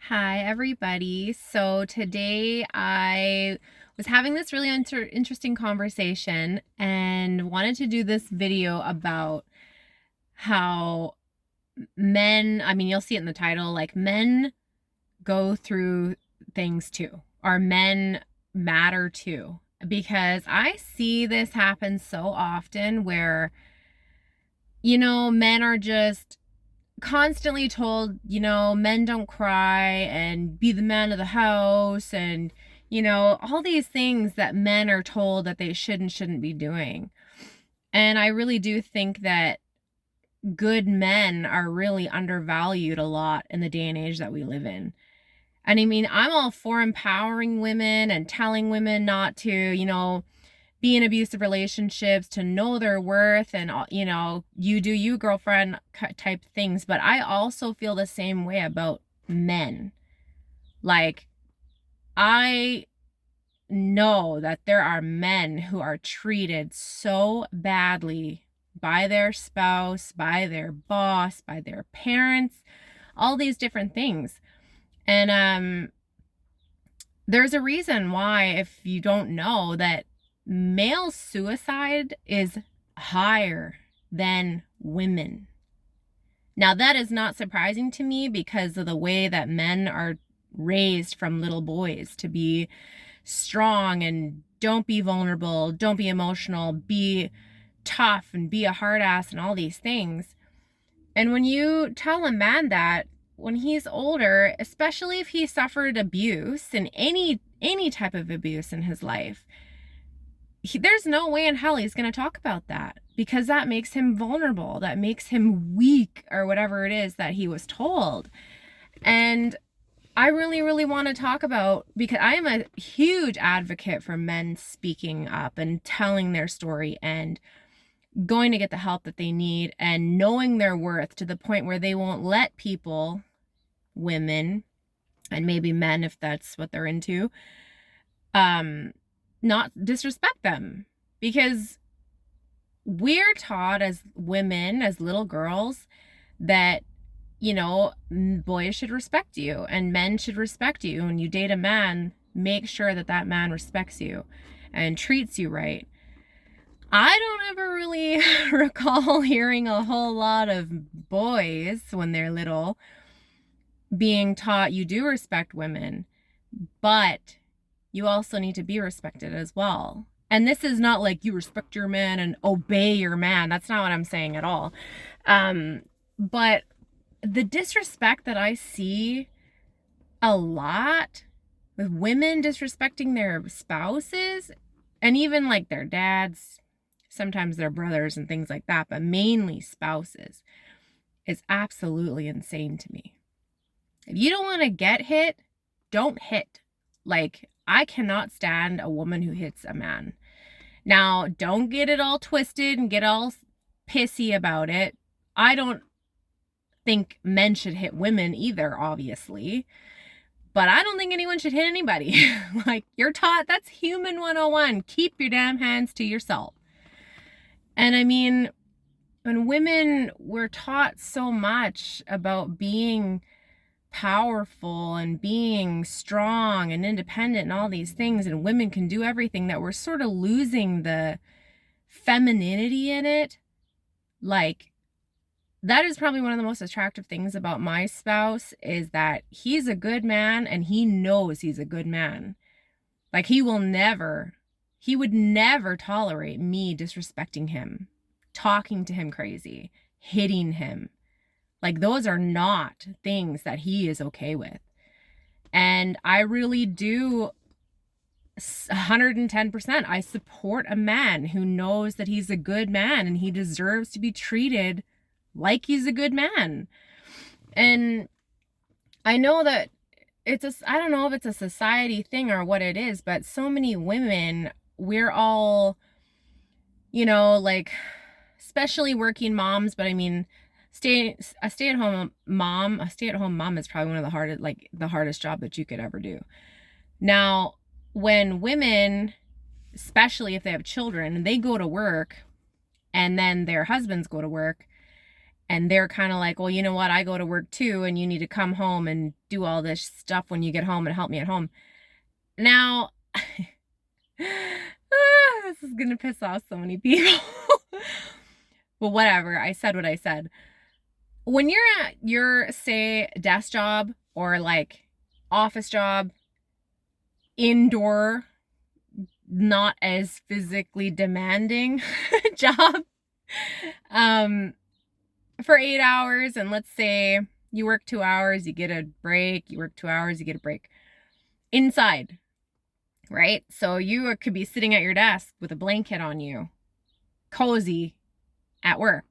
Hi, everybody. So today I was having this really interesting conversation and wanted to do this video about how you'll see it in the title, like men go through things too. Our men matter too. Because I see this happen so often where, men are just constantly told, men don't cry and be the man of the house and, all these things that men are told that they should and shouldn't be doing. And I really do think that good men are really undervalued a lot in the day and age that we live in. And I'm all for empowering women and telling women not to, be in abusive relationships, to know their worth and, you do you, girlfriend type things. But I also feel the same way about men. Like, I know that there are men who are treated so badly by their spouse, by their boss, by their parents, all these different things. And there's a reason why, if you don't know, that male suicide is higher than women. Now, that is not surprising to me because of the way that men are raised from little boys to be strong and don't be vulnerable, don't be emotional, be tough and be a hard ass and all these things. And when you tell a man that, when he's older, especially if he suffered abuse and any type of abuse in his life, there's no way in hell he's going to talk about that, because that makes him vulnerable, that makes him weak, or whatever it is that he was told. And I really, really want to talk about, because I am a huge advocate for men speaking up and telling their story and going to get the help that they need and knowing their worth to the point where they won't let people, women, and maybe men if that's what they're into, not disrespect them. Because we're taught as women, as little girls, that, boys should respect you and men should respect you. When you date a man, make sure that that man respects you and treats you right. I don't ever really recall hearing a whole lot of boys when they're little being taught you do respect women, but you also need to be respected as well. And this is not like you respect your man and obey your man. That's not what I'm saying at all. But the disrespect that I see a lot with women disrespecting their spouses and even like their dads, sometimes their brothers and things like that, but mainly spouses, is absolutely insane to me. If you don't want to get hit, don't hit. Like, I cannot stand a woman who hits a man. Now, don't get it all twisted and get all pissy about it. I don't think men should hit women either, obviously. But I don't think anyone should hit anybody. Like, you're taught, that's human 101. Keep your damn hands to yourself. And when women were taught so much about being powerful and being strong and independent and all these things, and women can do everything, that we're sort of losing the femininity in it. Like, that is probably one of the most attractive things about my spouse, is that he's a good man and he knows he's a good man. Like, he would never tolerate me disrespecting him, talking to him crazy, hitting him. Like, those are not things that he is okay with. And I really do 110%. I support a man who knows that he's a good man and he deserves to be treated like he's a good man. And I know that I don't know if it's a society thing or what it is, but so many women, we're all, like, especially working moms, but a stay-at-home mom is probably one of the hardest job that you could ever do. Now, when women, especially if they have children, they go to work and then their husbands go to work, And they're kind of like, well, you know what? I go to work too, and you need to come home and do all this stuff when you get home and help me at home. Now, this is going to piss off so many people. But whatever. I said what I said. When you're at your, say, desk job or like office job, indoor, not as physically demanding job, for 8 hours, and let's say you work 2 hours, you get a break, you work 2 hours, you get a break. Inside, right? So you could be sitting at your desk with a blanket on you, cozy at work.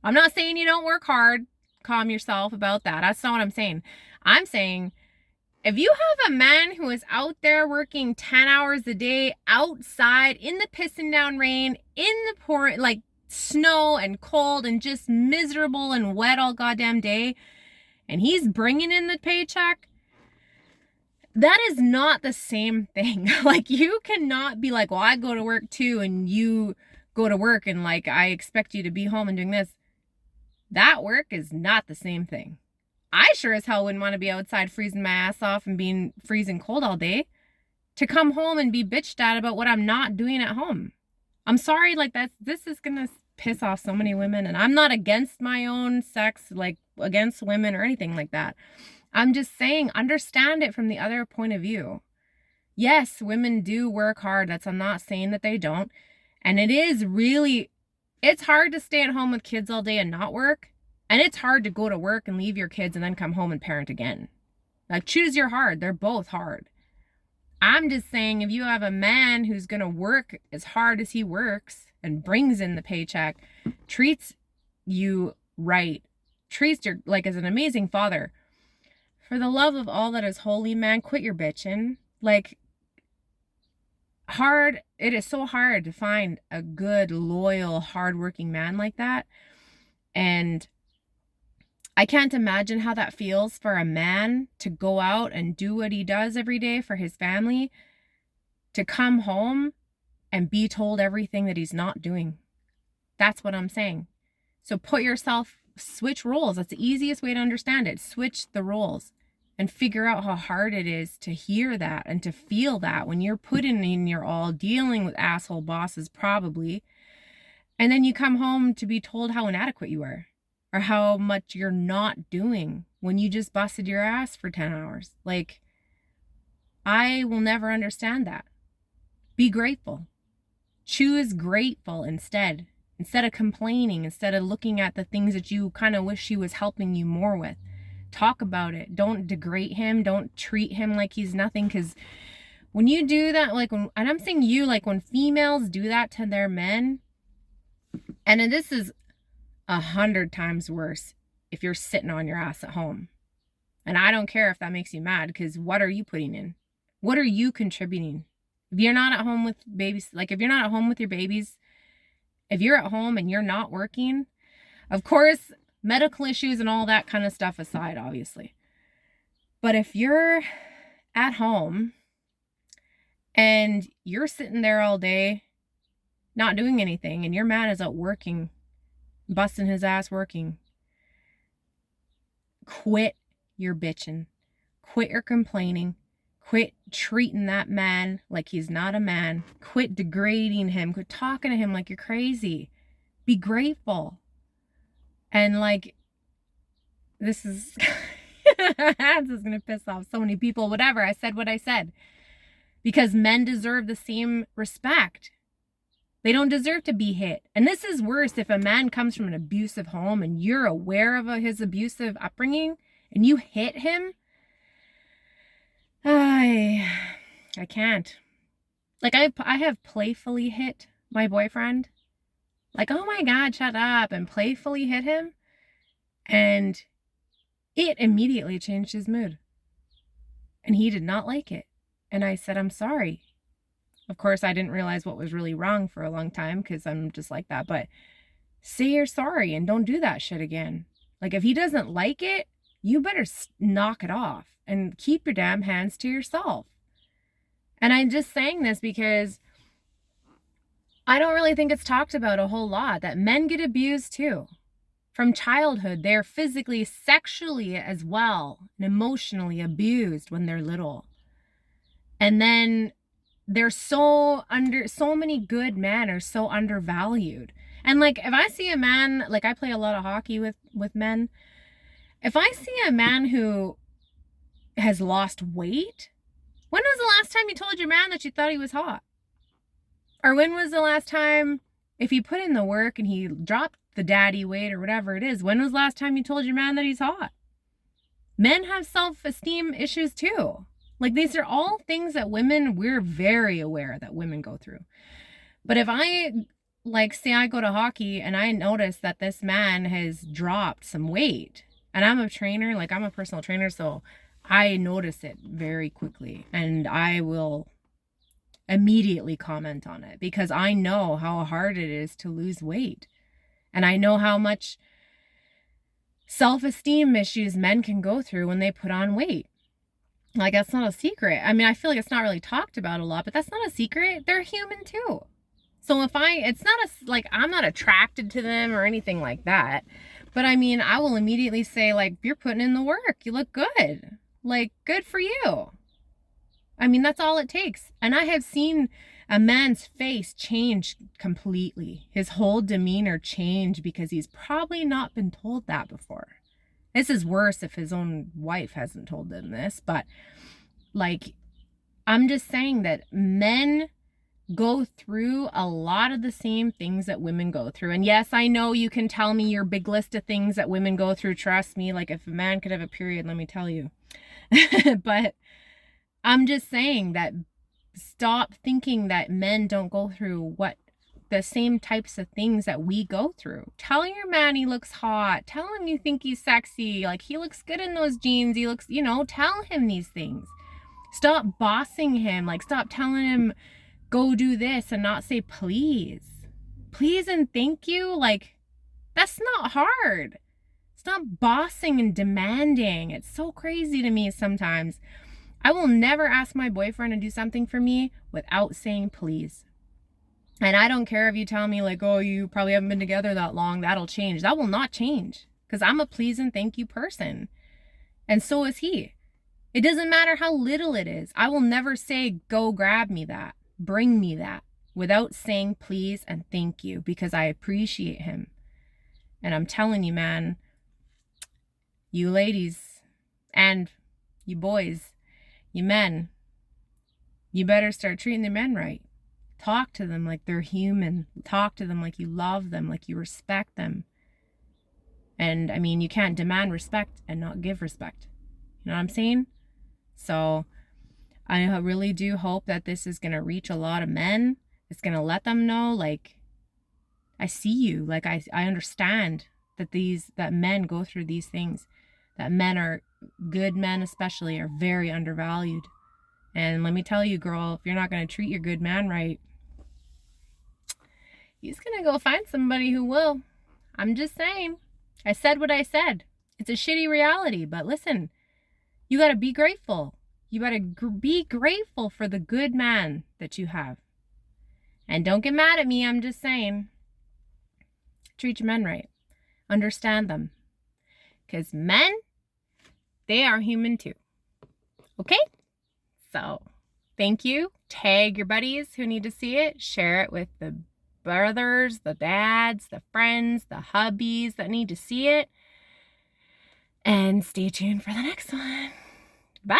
I'm not saying you don't work hard, calm yourself about that. That's not what I'm saying. I'm saying if you have a man who is out there working 10 hours a day outside in the pissing down rain, in the pouring, like snow and cold and just miserable and wet all goddamn day, and he's bringing in the paycheck, that is not the same thing. Like, you cannot be like, well, I go to work too, and you go to work, and like, I expect you to be home and doing this. That work is not the same thing. I sure as hell wouldn't want to be outside freezing my ass off and being freezing cold all day to come home and be bitched at about what I'm not doing at home. I'm sorry, like, this is gonna piss off so many women, and I'm not against my own sex, like against women or anything like that. I'm just saying, understand it from the other point of view. Yes, women do work hard. I'm not saying that they don't. And it is really, it's hard to stay at home with kids all day and not work. And it's hard to go to work and leave your kids and then come home and parent again. Like, choose your hard. They're both hard. I'm just saying, if you have a man who's going to work as hard as he works and brings in the paycheck, treats you right, treats you like as an amazing father, for the love of all that is holy, man, quit your bitching. Like, it is so hard to find a good, loyal, hardworking man like that. And I can't imagine how that feels for a man to go out and do what he does every day for his family, to come home and be told everything that he's not doing. That's what I'm saying. So switch roles. That's the easiest way to understand it. Switch the roles and figure out how hard it is to hear that and to feel that when you're putting in your all, dealing with asshole bosses probably, and then you come home to be told how inadequate you are or how much you're not doing when you just busted your ass for 10 hours. Like, I will never understand that. Be grateful. Choose grateful instead of complaining, instead of looking at the things that you kind of wish he was helping you more with. Talk about it. Don't degrade him. Don't treat him like he's nothing. Because when you do that, and I'm saying when females do that to their men, and then this is 100 times worse if you're sitting on your ass at home. And I don't care if that makes you mad, because what are you putting in? What are you contributing? If you're not at home with babies, if you're not at home with your babies, if you're at home and you're not working, of course, medical issues and all that kind of stuff aside, obviously. But if you're at home and you're sitting there all day, not doing anything, and your man is out working, busting his ass working, quit your bitching. Quit your complaining. Quit treating that man like he's not a man. Quit degrading him. Quit talking to him like you're crazy. Be grateful. And this is this is gonna piss off so many people. Whatever, I said what I said. Because men deserve the same respect. They don't deserve to be hit. And this is worse if a man comes from an abusive home and you're aware of his abusive upbringing and you hit him. I can't. I have playfully hit my boyfriend. Oh my God, shut up, and playfully hit him. And it immediately changed his mood. And he did not like it. And I said, I'm sorry. Of course, I didn't realize what was really wrong for a long time because I'm just like that. But say you're sorry and don't do that shit again. If he doesn't like it, you better knock it off and keep your damn hands to yourself. And I'm just saying this because I don't really think it's talked about a whole lot, that men get abused too. from childhood. They're physically, sexually as well, and emotionally abused when they're little. And then they're so many good men are so undervalued. And like, if I see a man, like I play a lot of hockey with men, if I see a man who has lost weight, when was the last time you told your man that you thought he was hot? Or when was the last time, if he put in the work and he dropped the daddy weight or whatever it is, when was the last time you told your man that he's hot? Men have self-esteem issues too. Like, these are all things that we're very aware that women go through. But if I, like, say I go to hockey and I notice that this man has dropped some weight, and I'm a trainer, like I'm a personal trainer, so I notice it very quickly, and I will immediately comment on it because I know how hard it is to lose weight. And I know how much self-esteem issues men can go through when they put on weight. Like, that's not a secret. I mean, I feel like it's not really talked about a lot, but that's not a secret. They're human too. So it's not like, I'm not attracted to them or anything like that. But I mean, I will immediately say, like, you're putting in the work. You look good. Like, good for you. I mean, that's all it takes. And I have seen a man's face change completely. His whole demeanor change because he's probably not been told that before. This is worse if his own wife hasn't told him this, but like, I'm just saying that men go through a lot of the same things that women go through. And yes, I know you can tell me your big list of things that women go through. Trust me, like, if a man could have a period, let me tell you. But I'm just saying that stop thinking that men don't go through the same types of things that we go through. Tell your man he looks hot. Tell him you think he's sexy. Like, he looks good in those jeans. He looks, tell him these things. Stop bossing him. Like, stop telling him, go do this, and not say please. Please and thank you. Like, that's not hard. Stop bossing and demanding. It's so crazy to me sometimes. I will never ask my boyfriend to do something for me without saying please. And I don't care if you tell me, like, oh, you probably haven't been together that long. That'll change. That will not change because I'm a please and thank you person. And so is he. It doesn't matter how little it is. I will never say, go grab me that, bring me that, without saying please and thank you because I appreciate him. And I'm telling you, man, you ladies and you boys, you men, you better start treating the men right. Talk to them like they're human. Talk to them like you love them, like you respect them. And I mean, you can't demand respect and not give respect. You know what I'm saying? So I really do hope that this is going to reach a lot of men. It's going to let them know, like, I see you. Like, I understand that men go through these things. That good men especially, are very undervalued. And let me tell you, girl, if you're not going to treat your good man right, he's going to go find somebody who will. I'm just saying. I said what I said. It's a shitty reality, but listen, you got to be grateful. You got to be grateful for the good man that you have. And don't get mad at me. I'm just saying, treat your men right. Understand them. Because men, they are human too. Okay? So, thank you. Tag your buddies who need to see it. Share it with the brothers, the dads, the friends, the hubbies that need to see it. And stay tuned for the next one. Bye.